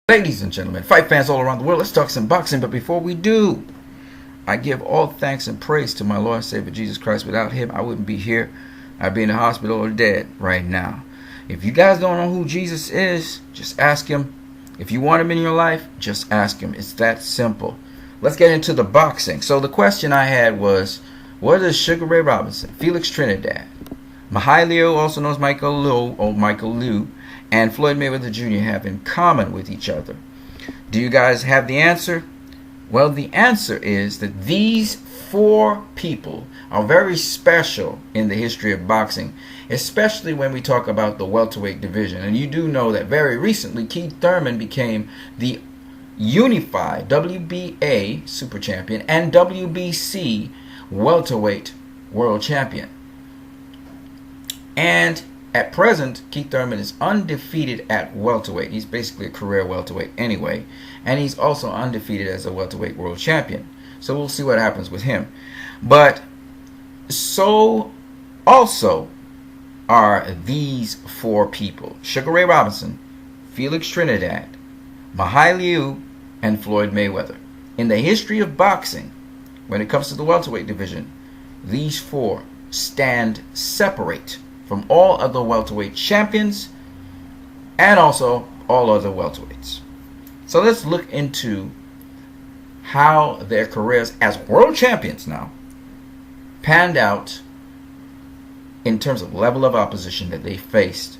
Ladies and gentlemen, fight fans all around the world, let's talk some boxing. But before we do, I give all thanks and praise to my Lord and Savior Jesus Christ. Without him, I wouldn't be here. I'd be in the hospital or dead right now. If you guys don't know who Jesus is, just ask him. If you want him in your life, just ask him. It's that simple. Let's get into the boxing. So the question I had was, what does Sugar Ray Robinson, Felix Trinidad, Mihali, also known as Michael Liu, and Floyd Mayweather Jr. have in common with each other? Do you guys have the answer? Well, the answer is that these four people are very special in the history of boxing, especially when we talk about the welterweight division. And you do know that very recently Keith Thurman became the unified WBA super champion and WBC welterweight world champion. And at present, Keith Thurman is undefeated at welterweight. He's basically a career welterweight anyway. And he's also undefeated as a welterweight world champion. So we'll see what happens with him. But so also are these four people: Sugar Ray Robinson, Felix Trinidad, Mihali Liu, and Floyd Mayweather. In the history of boxing, when it comes to the welterweight division, these four stand separate from all other welterweight champions and also all other welterweights. So let's look into how their careers as world champions now panned out in terms of level of opposition that they faced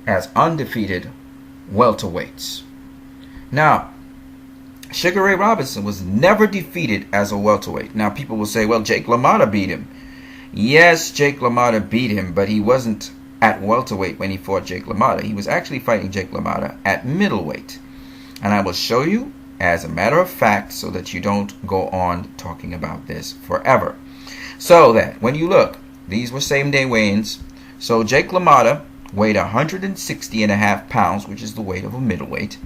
as undefeated welterweights. Now, Sugar Ray Robinson was never defeated as a welterweight. Now, people will say, well, Jake LaMotta beat him. Yes, Jake LaMotta beat him, but he wasn't at welterweight when he fought Jake LaMotta. He was actually fighting Jake LaMotta at middleweight. And I will show you as a matter of fact so that you don't go on talking about this forever. So that when you look, these were same-day weigh-ins. So Jake LaMotta weighed 160.5 pounds, which is the weight of a middleweight.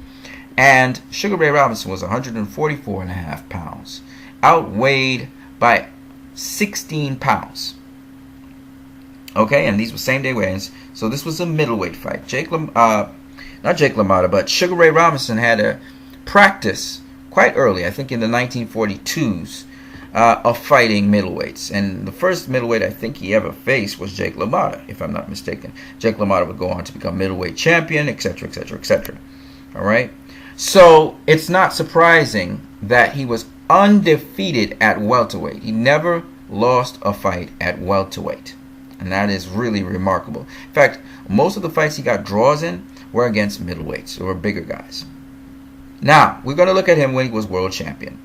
And Sugar Ray Robinson was 144.5 pounds, outweighed by 16 pounds. Okay, and these were same day weigh-ins. So this was a middleweight fight. Not Jake LaMotta, but Sugar Ray Robinson had a practice quite early, I think in the 1942s, of fighting middleweights. And the first middleweight I think he ever faced was Jake LaMotta, if I'm not mistaken. Jake LaMotta would go on to become middleweight champion, etc., etc., etc. All right. So it's not surprising that he was undefeated at welterweight. He never lost a fight at welterweight. And that is really remarkable. In fact, most of the fights he got draws in were against middleweights or bigger guys. Now, we're going to look at him when he was world champion.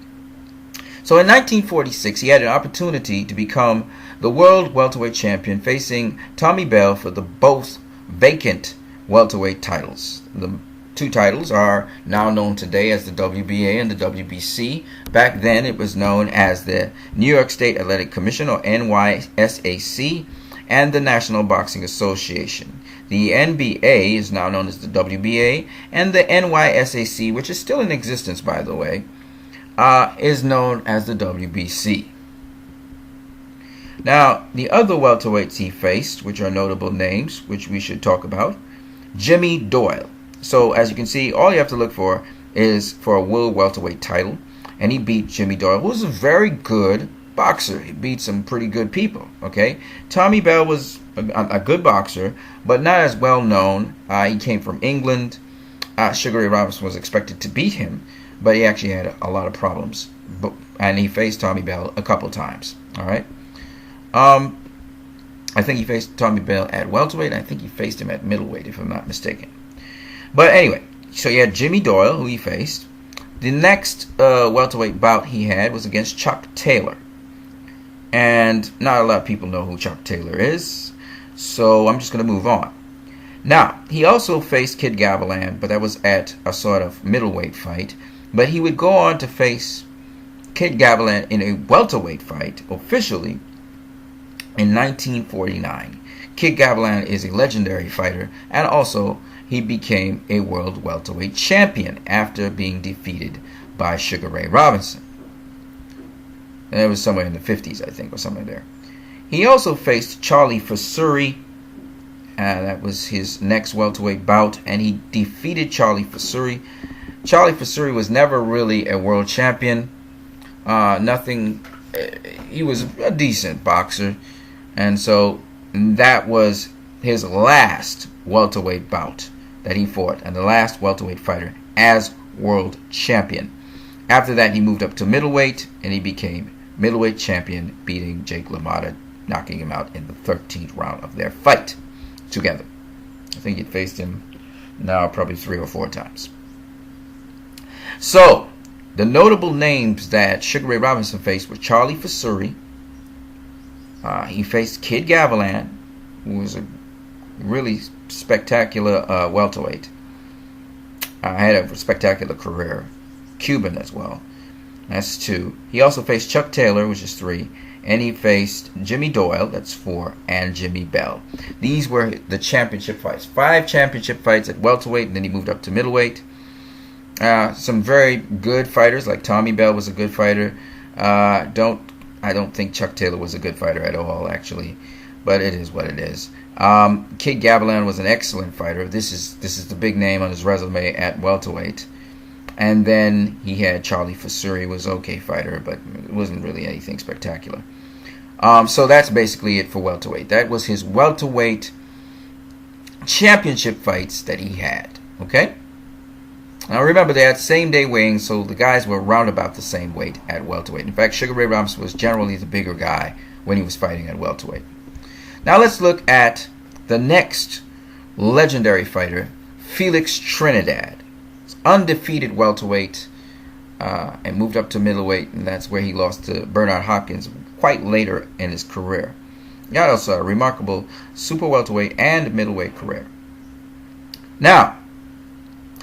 So in 1946, he had an opportunity to become the world welterweight champion, facing Tommy Bell for the both vacant welterweight titles. The two titles are now known today as the WBA and the WBC. Back then, it was known as the New York State Athletic Commission, or NYSAC, and the National Boxing Association. The NBA is now known as the WBA, and the NYSAC, which is still in existence, by the way, is known as the WBC. Now, the other welterweights he faced, which are notable names, which we should talk about: Jimmy Doyle. So, as you can see, all you have to look for is for a world welterweight title. And he beat Jimmy Doyle, who was a very good boxer. He beat some pretty good people, okay? Tommy Bell was a good boxer, but not as well known. He came from England. Sugar Ray Robinson was expected to beat him, but he actually had a lot of problems. And he faced Tommy Bell a couple times, all right? I think he faced Tommy Bell at welterweight. I think he faced him at middleweight, if I'm not mistaken. But anyway, so you had Jimmy Doyle, who he faced. The next welterweight bout he had was against Chuck Taylor. And not a lot of people know who Chuck Taylor is, so I'm just going to move on. Now, he also faced Kid Gavilan, but that was at a sort of middleweight fight. But he would go on to face Kid Gavilan in a welterweight fight, officially, in 1949. Kid Gavilan is a legendary fighter, and also he became a world welterweight champion after being defeated by Sugar Ray Robinson. And it was somewhere in the 50s, I think, or somewhere there. He also faced Charlie Fusuri That was his next welterweight bout, and he defeated Charlie Fusuri Charlie Fusuri was never really a world champion. Nothing. He was a decent boxer, and so that was his last welterweight bout that he fought, and the last welterweight fighter as world champion. After that, he moved up to middleweight, and he became middleweight champion, beating Jake LaMotta, knocking him out in the 13th round of their fight together. I think he faced him now probably 3 or 4 times. So, the notable names that Sugar Ray Robinson faced were Charlie Fusuri. He faced Kid Gavilan, who was a really spectacular welterweight. Had a spectacular career. Cuban as well. That's 2. He also faced Chuck Taylor, which is 3. And he faced Jimmy Doyle, that's 4, and Jimmy Bell. These were the championship fights. 5 championship fights at welterweight, and then he moved up to middleweight. Some very good fighters, like Tommy Bell was a good fighter. I don't think Chuck Taylor was a good fighter at all, actually. But it is what it is. Kid Gavilan was an excellent fighter. This is the big name on his resume at welterweight. And then he had Charlie Fusuri, was an okay fighter, but it wasn't really anything spectacular. So that's basically it for welterweight. That was his welterweight championship fights that he had. Okay? Now remember, they had same-day weighing, so the guys were around about the same weight at welterweight. In fact, Sugar Ray Robinson was generally the bigger guy when he was fighting at welterweight. Now let's look at the next legendary fighter, Felix Trinidad. Undefeated welterweight, and moved up to middleweight, and that's where he lost to Bernard Hopkins quite later in his career. He had also a remarkable super welterweight and middleweight career. Now,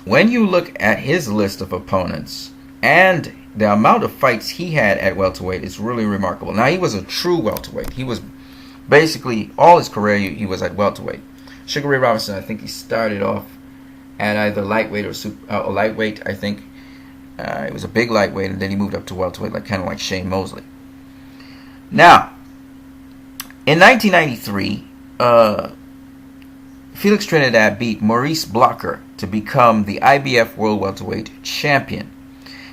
when you look at his list of opponents and the amount of fights he had at welterweight, it's really remarkable. Now, he was a true welterweight. He was basically all his career he was at welterweight. Sugar Ray Robinson, I think he started off at either lightweight or lightweight. I think it was a big lightweight, and then he moved up to welterweight, kind of like Shane Mosley. Now, in 1993, Felix Trinidad beat Maurice Blocker to become the IBF World Welterweight Champion.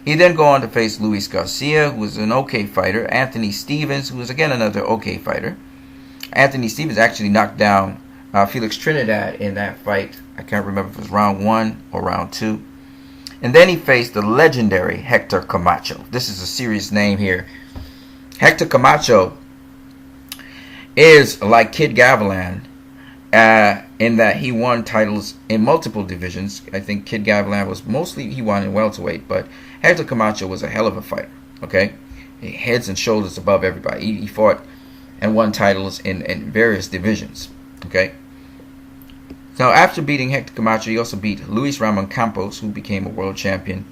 He then go on to face Luis Garcia, who was an okay fighter, Anthony Stevens, who was again another okay fighter. Anthony Stevens actually knocked down Felix Trinidad in that fight. I can't remember if it was round 1 or round 2. And then he faced the legendary Hector Camacho. This is a serious name here. Hector Camacho is like Kid Gavilan in that he won titles in multiple divisions. I think Kid Gavilan was mostly, he won in welterweight, but Hector Camacho was a hell of a fighter. Okay, heads and shoulders above everybody. He fought and won titles in various divisions. Okay. Now, after beating Hector Camacho, he also beat Luis Ramon Campos, who became a world champion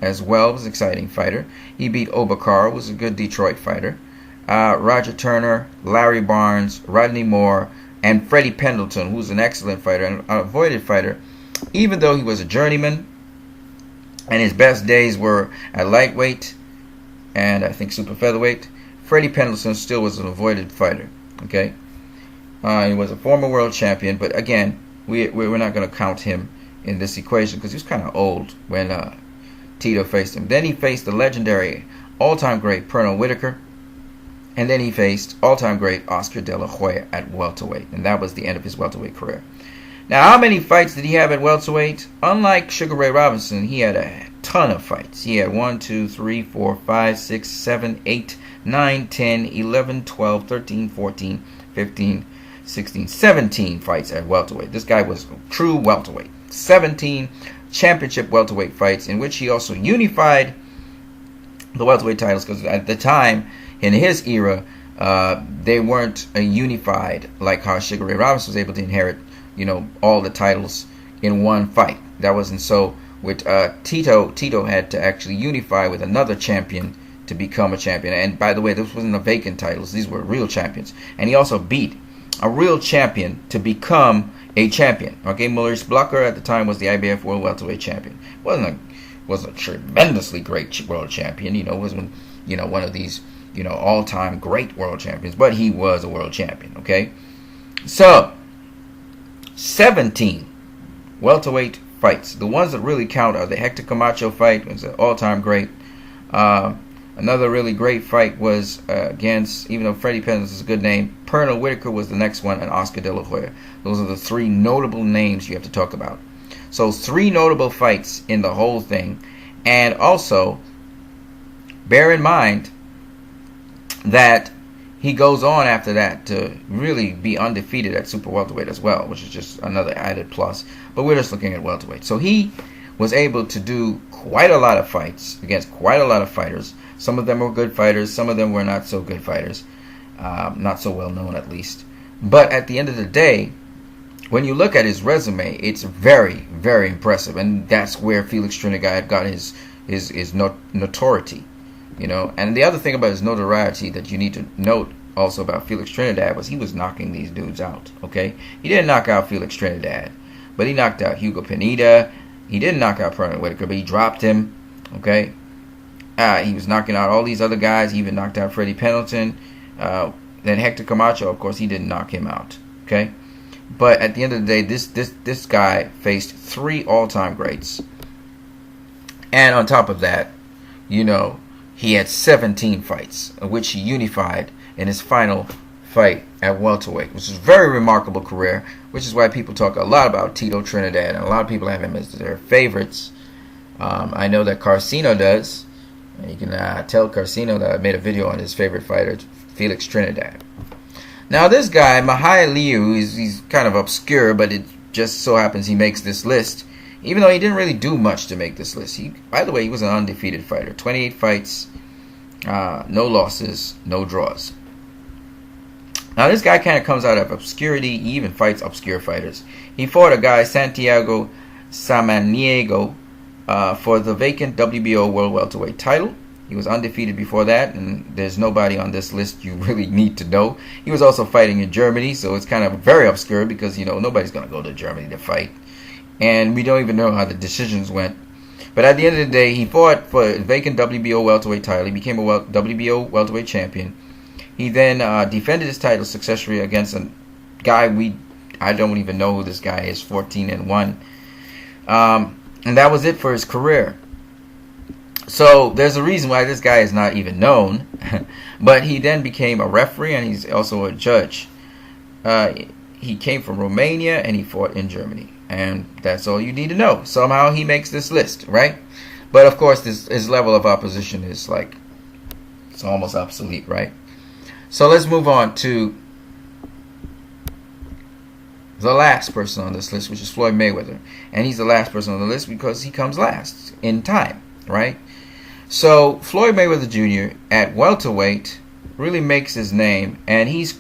as well. Was an exciting fighter. He beat Obacar, who was a good Detroit fighter. Roger Turner, Larry Barnes, Rodney Moore, and Freddie Pendleton, who was an excellent fighter and an avoided fighter, even though he was a journeyman. And his best days were at lightweight and I think super featherweight. Freddie Pendleton still was an avoided fighter. Okay, he was a former world champion, but again, we're not going to count him in this equation because he was kind of old when Tito faced him. Then he faced the legendary all-time great Pernell Whitaker, and then he faced all-time great Oscar De La Hoya at welterweight, and that was the end of his welterweight career. Now, how many fights did he have at welterweight? Unlike Sugar Ray Robinson, he had a ton of fights. He had 1, 2, 3, 4, 5, 6, 7, 8, 9, 10, 11, 12, 13, 14, 15, 16, 17 fights at welterweight. This guy was a true welterweight. 17 championship welterweight fights in which he also unified the welterweight titles, because at the time, in his era, they weren't unified like how Sugar Ray Robinson was able to inherit, all the titles in one fight. That wasn't so with Tito. Tito had to actually unify with another champion to become a champion. And by the way, this wasn't a vacant titles. These were real champions. And he also beat a real champion to become a champion. Okay, Maurice Blocker at the time was the IBF World Welterweight Champion. Wasn't a tremendously great world champion. Wasn't one of these all-time great world champions, but he was a world champion. Okay, so 17 welterweight fights. The ones that really count are the Hector Camacho fight, it was an all-time great. Another really great fight was against, even though Freddie Penn's is a good name, Pernell Whitaker was the next one, and Oscar De La Hoya. Those are the three notable names you have to talk about. So 3 notable fights in the whole thing. And also, bear in mind that he goes on after that to really be undefeated at super welterweight as well, which is just another added plus. But we're just looking at welterweight. So he was able to do quite a lot of fights against quite a lot of fighters. Some of them were good fighters. Some of them were not so good fighters. Not so well known, at least. But at the end of the day, when you look at his resume, it's very, very impressive. And that's where Felix Trinidad got his notoriety. You know, and the other thing about his notoriety that you need to note also about Felix Trinidad was he was knocking these dudes out. Okay, he didn't knock out Felix Trinidad, but he knocked out Hugo Pineda. He didn't knock out Pernell Whitaker, but he dropped him. Okay, he was knocking out all these other guys. He even knocked out Freddie Pendleton. Then Hector Camacho, of course, he didn't knock him out. Okay, but at the end of the day, this guy faced 3 all-time greats, and on top of that, you know, he had 17 fights, which he unified in his final fight at welterweight, which is a very remarkable career, which is why people talk a lot about Tito Trinidad, and a lot of people have him as their favorites. I know that Carcino does. And you can tell Carcino that I made a video on his favorite fighter, Felix Trinidad. Now this guy, Mihali, he's kind of obscure, but it just so happens he makes this list, even though he didn't really do much to make this list. By the way, he was an undefeated fighter. 28 fights, no losses, no draws. Now this guy kind of comes out of obscurity. He even fights obscure fighters. He fought a guy, Santiago Samaniego, for the vacant WBO World Welterweight title. He was undefeated before that, and there's nobody on this list you really need to know. He was also fighting in Germany, so it's kind of very obscure because, you know, nobody's going to go to Germany to fight. And we don't even know how the decisions went. But at the end of the day, he fought for a vacant WBO welterweight title. He became a WBO welterweight champion. He then defended his title successfully against a guy I don't even know who this guy is, 14-1. And that was it for his career. So there's a reason why this guy is not even known. But he then became a referee, and he's also a judge. He came from Romania, and he fought in Germany. And that's all you need to know. Somehow he makes this list, right? But of course, his level of opposition is like, it's almost obsolete, right? So let's move on to the last person on this list, which is Floyd Mayweather. And he's the last person on the list because he comes last in time, right? So Floyd Mayweather Jr. at welterweight really makes his name, and his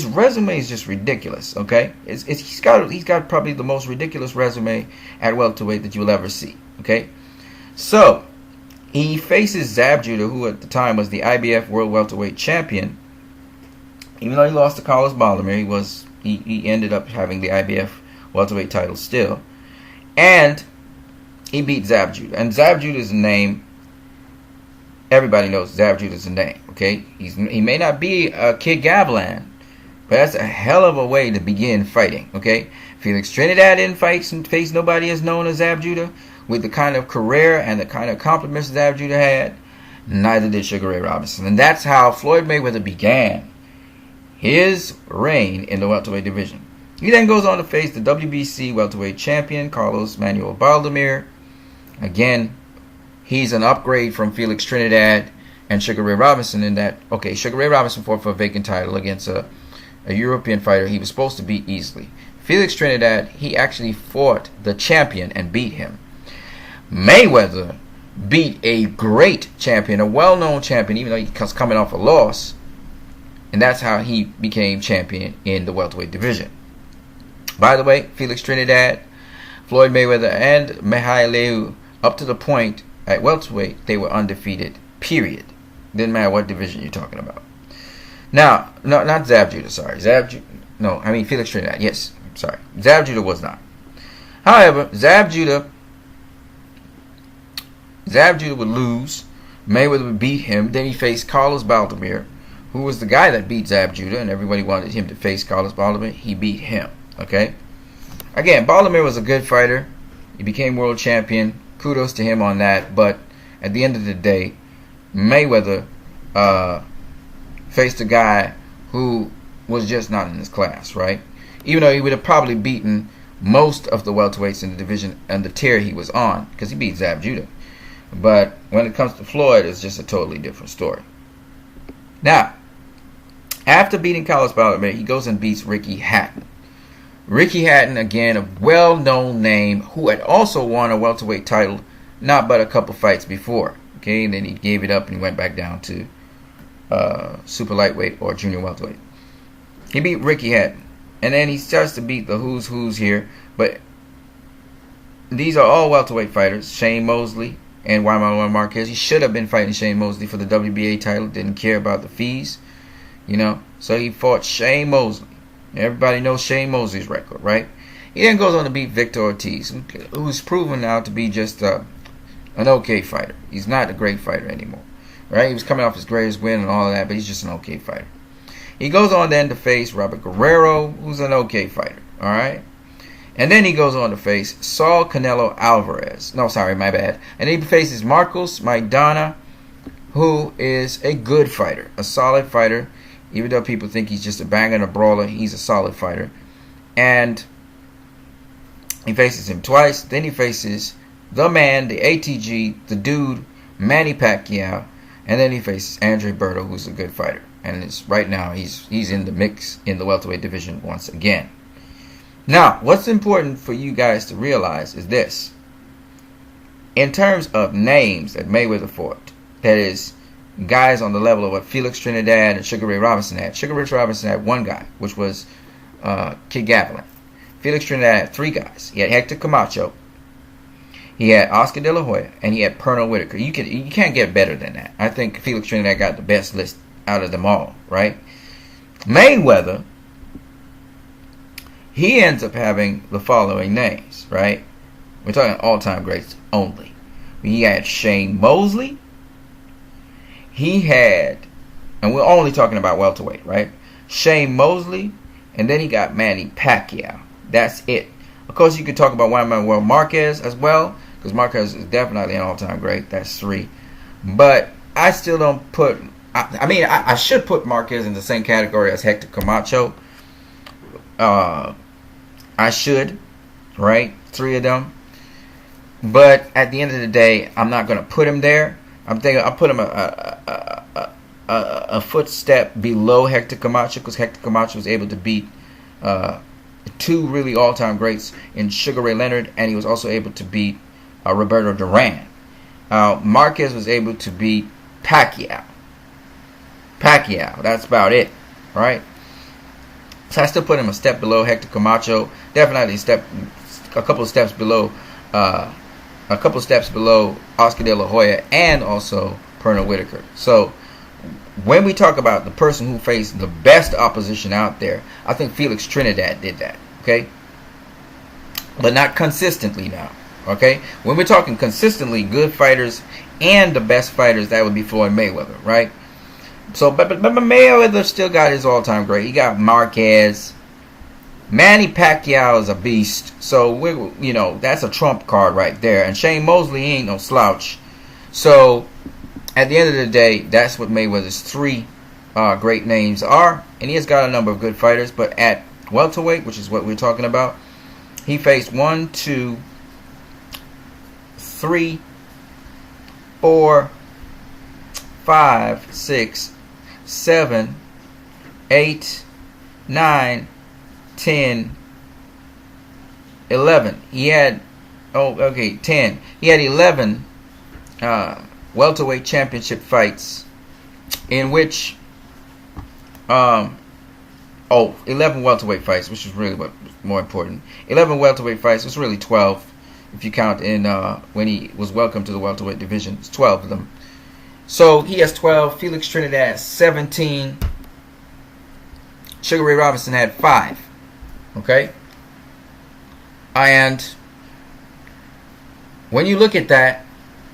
resume is just ridiculous. Okay, he's got probably the most ridiculous resume at welterweight that you'll ever see. Okay, so he faces Zab Judah, who at the time was the IBF World Welterweight Champion. Even though he lost to Carlos Baldomir, he ended up having the IBF welterweight title still, and he beat Zab Judah. And Zab Judah is a name. Everybody knows Zab Judah is a name. Okay, he may not be a Kid Gavlan, but that's a hell of a way to begin fighting. Okay, Felix Trinidad didn't face nobody as known as Zab Judah with the kind of career and the kind of accomplishments Zab Judah had. Neither did Sugar Ray Robinson, and that's how Floyd Mayweather began his reign in the welterweight division. He then goes on to face the WBC welterweight champion Carlos Manuel Baldomir. Again, he's an upgrade from Felix Trinidad and Sugar Ray Robinson in that, okay, Sugar Ray Robinson fought for a vacant title against a European fighter he was supposed to beat easily. Felix Trinidad, he actually fought the champion and beat him. Mayweather beat a great champion, a well-known champion, even though he was coming off a loss. And that's how he became champion in the welterweight division. By the way, Felix Trinidad, Floyd Mayweather, and Mihali, up to the point at welterweight, they were undefeated, period. Didn't matter what division you're talking about. Now, no, not Zab Judah, sorry. Felix Trinidad, yes, sorry. Zab Judah was not. However, Zab Judah would lose. Mayweather would beat him. Then he faced Carlos Baldomir, who was the guy that beat Zab Judah, and everybody wanted him to face Carlos Baldomir. He beat him, okay? Again, Baldomir was a good fighter. He became world champion. Kudos to him on that. But at the end of the day, Mayweather faced a guy who was just not in his class, right? Even though he would have probably beaten most of the welterweights in the division and the tier he was on, because he beat Zab Judah. But when it comes to Floyd, it's just a totally different story. Now, after beating Carlos Baldomir, he goes and beats Ricky Hatton. Ricky Hatton, again, a well-known name who had also won a welterweight title not but a couple fights before. Okay, and then he gave it up and he went back down to super lightweight or junior welterweight. He beat Ricky Hatton. And then he starts to beat the who's here. But these are all welterweight fighters. Shane Mosley and Juan Marquez. He should have been fighting Shane Mosley for the WBA title. Didn't care about the fees. You know. So he fought Shane Mosley. Everybody knows Shane Mosley's record, right? He then goes on to beat Victor Ortiz, who's proven now to be just an okay fighter. He's not a great fighter anymore, right? He was coming off his greatest win and all of that, but he's just an okay fighter. He goes on then to face Robert Guerrero, who's an okay fighter, all right? And then he goes on to face Saul Canelo Alvarez. No, sorry, my bad. And he faces Marcos Maidana, who is a good fighter, a solid fighter. Even though people think he's just a banger and a brawler, he's a solid fighter. And he faces him twice. Then he faces the man, the ATG, the dude, Manny Pacquiao. And then he faces Andre Berto, who's a good fighter. And it's right now he's in the mix in the welterweight division once again. Now, what's important for you guys to realize is this. In terms of names that Mayweather fought, that is, guys on the level of what Felix Trinidad and Sugar Ray Robinson had. Sugar Ray Robinson had one guy, which was Kid Gavilan. Felix Trinidad had three guys. He had Hector Camacho, he had Oscar De La Hoya, and he had Pernell Whitaker. You can't get better than that. I think Felix Trinidad got the best list out of them all, right? Mayweather, he ends up having the following names, right? We're talking all-time greats only. He had Shane Mosley. He had, and we're only talking about welterweight, right? Shane Mosley, and then he got Manny Pacquiao. That's it. Of course, you could talk about Juan Manuel Marquez as well, because Marquez is definitely an all-time great. That's three. But I still don't put, I should put Marquez in the same category as Hector Camacho. I should, right? Three of them. But at the end of the day, I'm not going to put him there. I'm thinking I'll put him a footstep below Hector Camacho, because Hector Camacho was able to beat two really all-time greats in Sugar Ray Leonard, and he was also able to beat Roberto Duran. Marquez was able to beat Pacquiao. That's about it, right? So I still put him a step below Hector Camacho. Definitely a couple of steps below. A couple steps below Oscar De La Hoya and also Pernell Whitaker. So when we talk about the person who faced the best opposition out there, I think Felix Trinidad did that, okay? But not consistently now, okay? When we're talking consistently good fighters and the best fighters, that would be Floyd Mayweather, right? So, but Mayweather still got his all-time great. He got Marquez. Manny Pacquiao is a beast, so that's a trump card right there. And Shane Mosley, he ain't no slouch. So at the end of the day, that's what Mayweather's three great names are, and he has got a number of good fighters. But at welterweight, which is what we're talking about, he faced 1, 2, 3, 4, 5, 6, 7, 8, 9, 10, 11. He had 10. He had 11 welterweight championship fights, in which 11 welterweight fights, which is really what more important. 11 welterweight fights. It's really 12 if you count in when he was welcomed to the welterweight division. It's 12 of them. So he has 12. Felix Trinidad 17. Sugar Ray Robinson had 5. Okay? And when you look at that,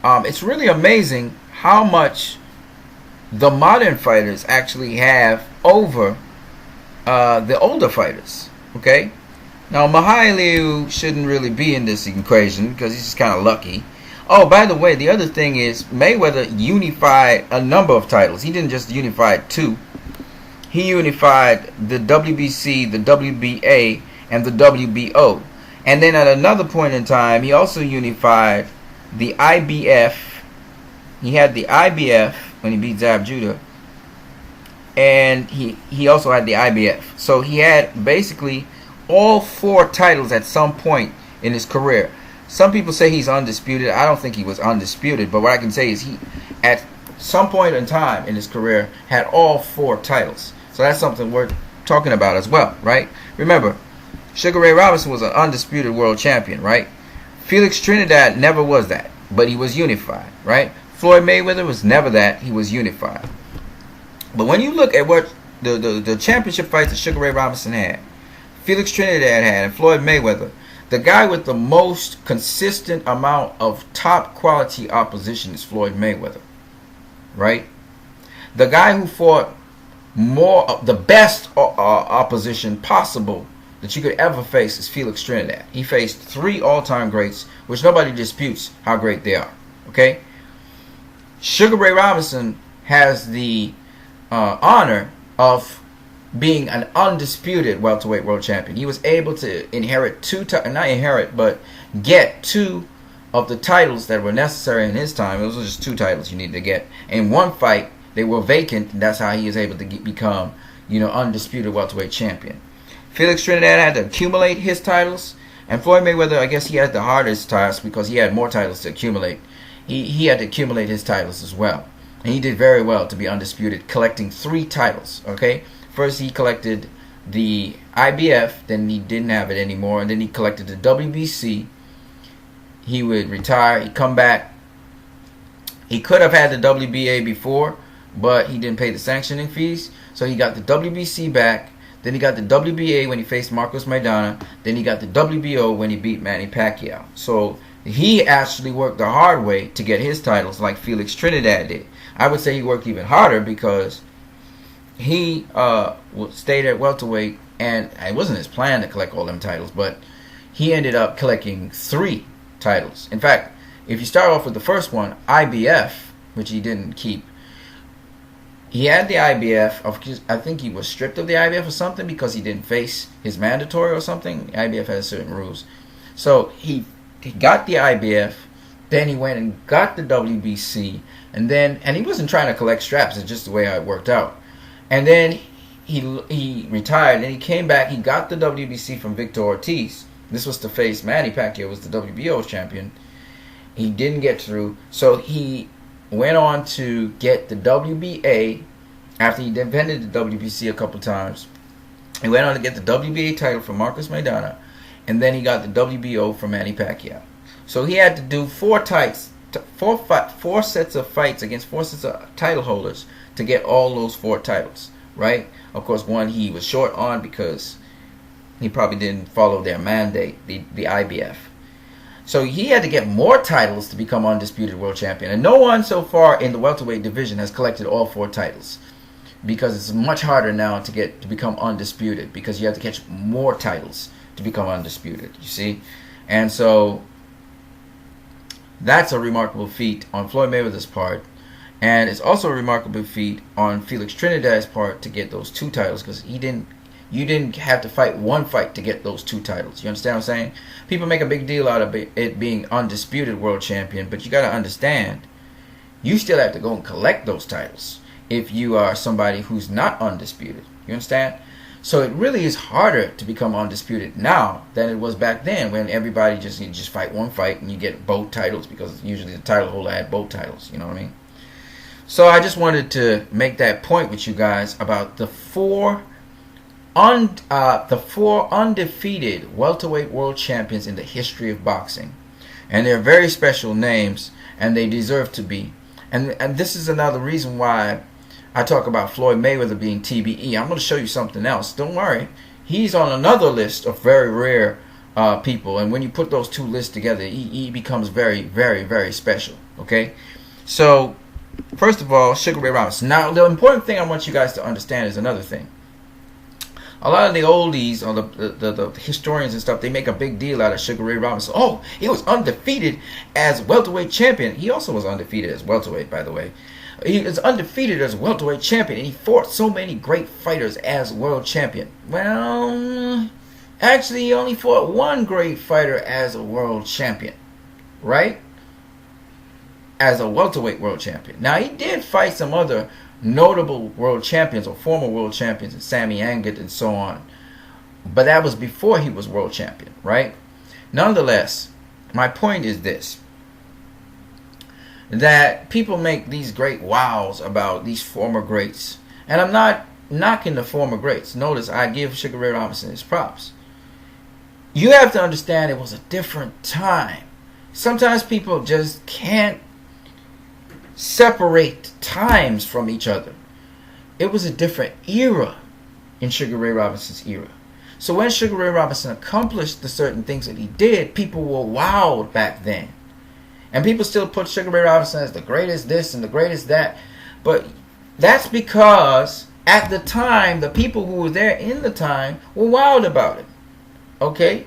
it's really amazing how much the modern fighters actually have over the older fighters. Okay? Now, Mihali shouldn't really be in this equation because he's just kind of lucky. Oh, by the way, the other thing is Mayweather unified a number of titles. He didn't just unify two. He unified the WBC, the WBA, and the WBO. And then at another point in time, he also unified the IBF. He had the IBF when he beat Zab Judah. And he also had the IBF. So he had basically all four titles at some point in his career. Some people say he's undisputed. I don't think he was undisputed. But what I can say is he, at some point in time in his career, had all four titles. So that's something worth talking about as well, right? Remember, Sugar Ray Robinson was an undisputed world champion, right? Felix Trinidad never was that, but he was unified, right? Floyd Mayweather was never that. He was unified. But when you look at what the championship fights that Sugar Ray Robinson had, Felix Trinidad had, and Floyd Mayweather, the guy with the most consistent amount of top quality opposition is Floyd Mayweather, right? The guy who fought the best opposition possible that you could ever face is Felix Trinidad. He faced 3 all-time greats, which nobody disputes how great they are, okay? Sugar Ray Robinson has the honor of being an undisputed welterweight world champion. He was able to inherit get 2 of the titles that were necessary in his time. It was just 2 titles you needed to get. In one fight, they were vacant, and that's how he was able to become, undisputed welterweight champion. Felix Trinidad had to accumulate his titles, and Floyd Mayweather, I guess he had the hardest task because he had more titles to accumulate. He had to accumulate his titles as well. And he did very well to be undisputed, collecting 3 titles, okay? First he collected the IBF, then he didn't have it anymore, and then he collected the WBC. He would retire, he'd come back. He could have had the WBA before, but he didn't pay the sanctioning fees, so he got the WBC back. Then he got the WBA when he faced Marcos Maidana. Then he got the WBO when he beat Manny Pacquiao. So he actually worked the hard way to get his titles like Felix Trinidad did. I would say he worked even harder because he stayed at welterweight, and it wasn't his plan to collect all them titles, but he ended up collecting 3 titles. In fact, if you start off with the first one, IBF, which he didn't keep, he had the IBF. I think he was stripped of the IBF or something because he didn't face his mandatory or something. IBF has certain rules. So he got the IBF, then he went and got the WBC, and he wasn't trying to collect straps. It's just the way it worked out. And then he retired, and he came back. He got the WBC from Victor Ortiz. This was to face Manny Pacquiao, was the WBO champion. He didn't get through, so he went on to get the WBA after he defended the WBC a couple times. He went on to get the WBA title from Marcos Maidana, and then he got the WBO from Manny Pacquiao. So he had to do 4 sets of fights against 4 sets of title holders to get all those 4 titles, right? Of course, one he was short on because he probably didn't follow their mandate, the IBF. So he had to get more titles to become undisputed world champion. And no one so far in the welterweight division has collected all 4 titles, because it's much harder now to become undisputed, because you have to catch more titles to become undisputed, you see? And so that's a remarkable feat on Floyd Mayweather's part. And it's also a remarkable feat on Felix Trinidad's part to get those 2 titles, because you didn't have to fight 1 fight to get those 2 titles. You understand what I'm saying? People make a big deal out of it being undisputed world champion, but you got to understand, you still have to go and collect those titles if you are somebody who's not undisputed. You understand? So it really is harder to become undisputed now than it was back then, when everybody you just fight 1 fight and you get both titles, because usually the title holder had both titles. You know what I mean? So I just wanted to make that point with you guys about the 4 undefeated welterweight world champions in the history of boxing. And they're very special names, and they deserve to be. And this is another reason why I talk about Floyd Mayweather being TBE. I'm going to show you something else. Don't worry. He's on another list of very rare people. And when you put those 2 lists together, he becomes very, very, very special. Okay? So, first of all, Sugar Ray Robinson. Now, the important thing I want you guys to understand is another thing. A lot of the oldies, or the historians and stuff, they make a big deal out of Sugar Ray Robinson. Oh, he was undefeated as welterweight champion. He also was undefeated as welterweight, by the way. He is undefeated as welterweight champion, and he fought so many great fighters as world champion. Well, actually, he only fought one great fighter as a world champion, right? As a welterweight world champion. Now, he did fight some other notable world champions or former world champions, and Sammy Angut and so on. But that was before he was world champion, right? Nonetheless, my point is this. That people make these great wows about these former greats. And I'm not knocking the former greats. Notice I give Sugar Ray Robinson his props. You have to understand it was a different time. Sometimes people just can't separate times from each other. It was a different era in Sugar Ray Robinson's era. So when Sugar Ray Robinson accomplished the certain things that he did, people were wowed back then. And people still put Sugar Ray Robinson as the greatest this and the greatest that. But that's because at the time, the people who were there in the time were wild about it. Okay?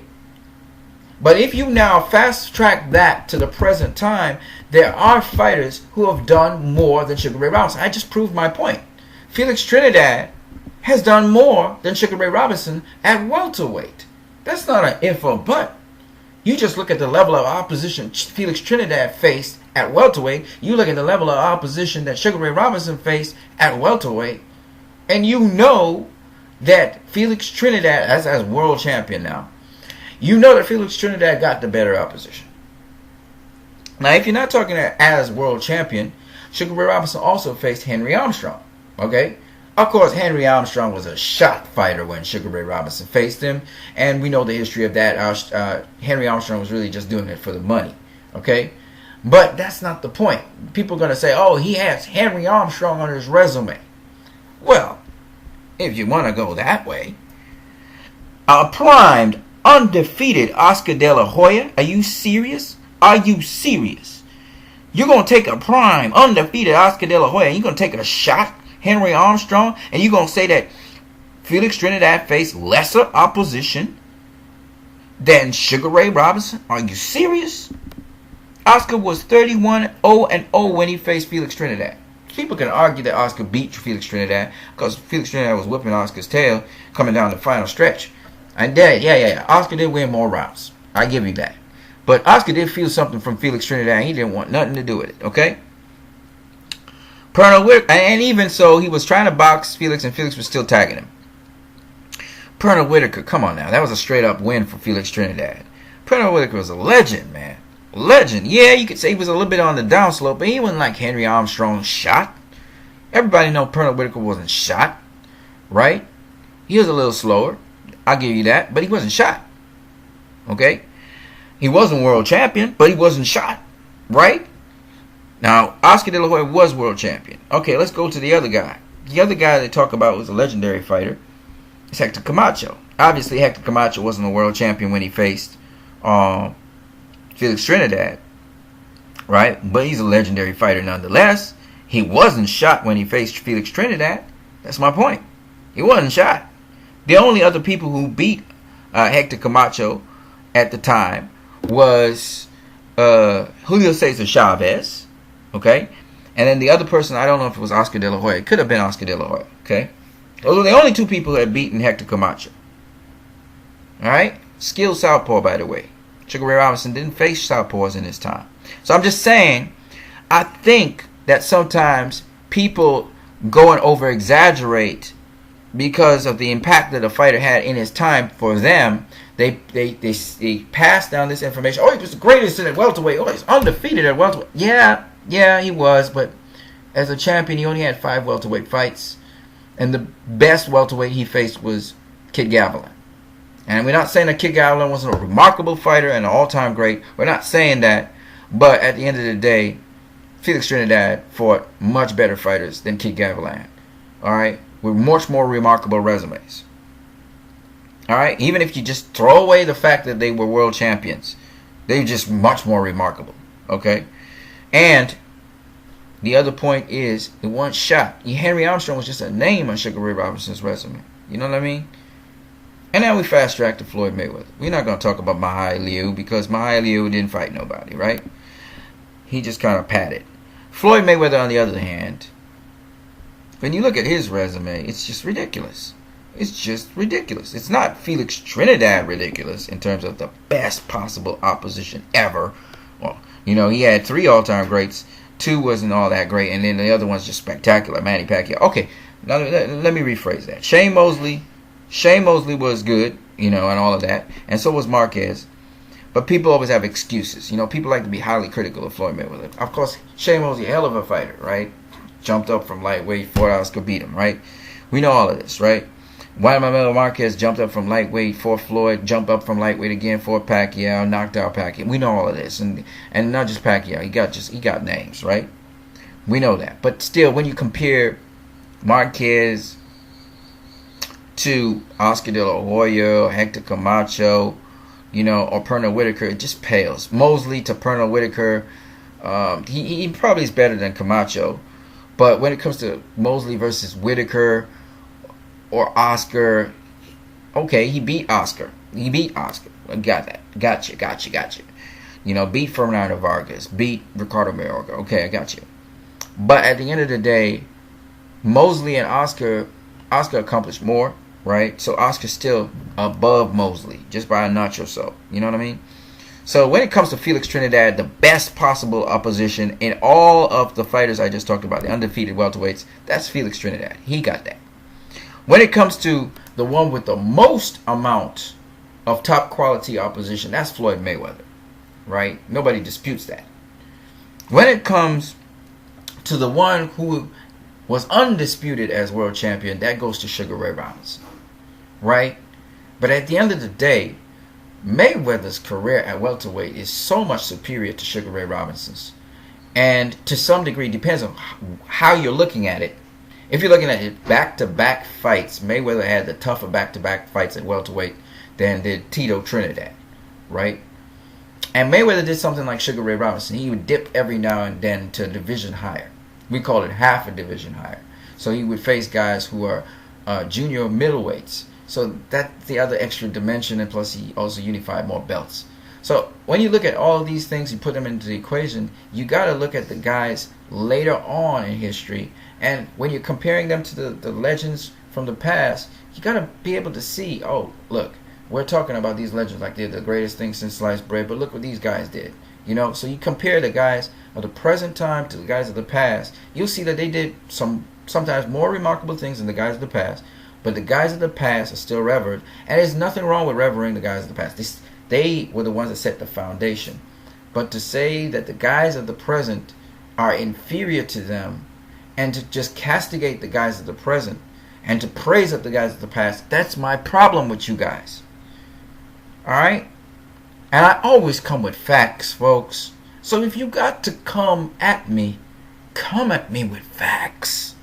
But if you now fast track that to the present time, there are fighters who have done more than Sugar Ray Robinson. I just proved my point. Felix Trinidad has done more than Sugar Ray Robinson at welterweight. That's not an if or but. You just look at the level of opposition Felix Trinidad faced at welterweight. You look at the level of opposition that Sugar Ray Robinson faced at welterweight. And you know that Felix Trinidad, as world champion now, you know that Felix Trinidad got the better opposition. Now, if you're not talking as world champion, Sugar Ray Robinson also faced Henry Armstrong. Okay? Of course, Henry Armstrong was a shot fighter when Sugar Ray Robinson faced him, and we know the history of that. Henry Armstrong was really just doing it for the money, okay? But that's not the point. People are going to say, oh, he has Henry Armstrong on his resume. Well, if you want to go that way, a primed, undefeated Oscar De La Hoya, are you serious? Are you serious? You're going to take a prime, undefeated Oscar De La Hoya, and you're going to take a shot Henry Armstrong, and you're going to say that Felix Trinidad faced lesser opposition than Sugar Ray Robinson? Are you serious? Oscar was 31-0-0 when he faced Felix Trinidad. People can argue that Oscar beat Felix Trinidad because Felix Trinidad was whipping Oscar's tail coming down the final stretch. And yeah. Oscar did win more rounds. I give you that. But Oscar did feel something from Felix Trinidad, and he didn't want nothing to do with it, okay? Pernell Whitaker, and even so, he was trying to box Felix, and Felix was still tagging him. Pernell Whitaker, come on now. That was a straight-up win for Felix Trinidad. Pernell Whitaker was a legend, man. Legend. Yeah, you could say he was a little bit on the downslope, but he wasn't like Henry Armstrong shot. Everybody know Pernell Whitaker wasn't shot, right? He was a little slower. I'll give you that, but he wasn't shot. Okay? He wasn't world champion, but he wasn't shot, right? Now, Oscar De La Hoya was world champion. Okay, let's go to the other guy. The other guy they talk about was a legendary fighter. It's Hector Camacho. Obviously, Hector Camacho wasn't a world champion when he faced Felix Trinidad, right? But he's a legendary fighter nonetheless. He wasn't shot when he faced Felix Trinidad. That's my point. He wasn't shot. The only other people who beat Hector Camacho at the time was Julio Cesar Chavez. Okay? And then the other person, I don't know if it was Oscar De La Hoya. It could have been Oscar De La Hoya. Okay? Those are the only two people who had beaten Hector Camacho. Alright? Skilled southpaw, by the way. Sugar Ray Robinson didn't face southpaws in his time. So I'm just saying, I think that sometimes people go and over-exaggerate because of the impact that a fighter had in his time for them. They pass down this information. Oh, he was the greatest at welterweight. Oh, he's undefeated at welterweight. Yeah, he was, but as a champion, he only had 5 welterweight fights, and the best welterweight he faced was Kid Gavilan. And we're not saying that Kid Gavilan wasn't a remarkable fighter and an all-time great. We're not saying that, but at the end of the day, Felix Trinidad fought much better fighters than Kid Gavilan. All right, with much more remarkable resumes. All right, even if you just throw away the fact that they were world champions, they're just much more remarkable. Okay. And the other point is, the one shot. Henry Armstrong was just a name on Sugar Ray Robinson's resume. You know what I mean? And now we fast track to Floyd Mayweather. We're not going to talk about Mihali because Mihali didn't fight nobody, right? He just kind of patted. Floyd Mayweather, on the other hand, when you look at his resume, it's just ridiculous. It's just ridiculous. It's not Felix Trinidad ridiculous in terms of the best possible opposition ever. Well, you know, he had 3 all-time greats. 2 wasn't all that great, and then the other one's just spectacular. Manny Pacquiao. Okay, now let me rephrase that. Shane Mosley was good, you know, and all of that, and so was Marquez. But people always have excuses. You know, people like to be highly critical of Floyd Mayweather. Of course, Shane Mosley, a hell of a fighter, right? Jumped up from lightweight, fought Oscar, beat him, right? We know all of this, right? Wydemar Marquez jumped up from lightweight, fought Floyd, jumped up from lightweight again, fought Pacquiao, knocked out Pacquiao. We know all of this, and not just Pacquiao. He got names, right? We know that. But still, when you compare Marquez to Oscar De La Hoya, Hector Camacho, you know, or Pernell Whitaker, it just pales. Mosley to Pernell Whitaker, he probably is better than Camacho, but when it comes to Mosley versus Whitaker or Oscar, okay, he beat Oscar. I got that. Gotcha. You know, beat Fernando Vargas, beat Ricardo Mayorga. Okay, I got you. But at the end of the day, Mosley and Oscar accomplished more, right? So Oscar's still above Mosley, just by a notch or so. You know what I mean? So when it comes to Felix Trinidad, the best possible opposition in all of the fighters I just talked about, the undefeated welterweights, that's Felix Trinidad. He got that. When it comes to the one with the most amount of top quality opposition, that's Floyd Mayweather, right? Nobody disputes that. When it comes to the one who was undisputed as world champion, that goes to Sugar Ray Robinson, right? But at the end of the day, Mayweather's career at welterweight is so much superior to Sugar Ray Robinson's, and to some degree depends on how you're looking at it. If you're looking at it back-to-back fights, Mayweather had the tougher back-to-back fights at welterweight than did Tito Trinidad, right? And Mayweather did something like Sugar Ray Robinson. He would dip every now and then to a division higher. We call it half a division higher. So he would face guys who are junior middleweights. So that's the other extra dimension, and plus he also unified more belts. So when you look at all of these things, you put them into the equation, you got to look at the guys later on in history. And when you're comparing them to the legends from the past, you got to be able to see, oh, look, we're talking about these legends like they're the greatest thing since sliced bread, but look what these guys did. You know, so you compare the guys of the present time to the guys of the past, you'll see that they did sometimes more remarkable things than the guys of the past. But the guys of the past are still revered, and there's nothing wrong with revering the guys of the past. They were the ones that set the foundation. But to say that the guys of the present are inferior to them, and to just castigate the guys of the present, and to praise up the guys of the past, that's my problem with you guys. Alright? And I always come with facts, folks. So if you got to come at me with facts.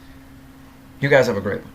You guys have a great one.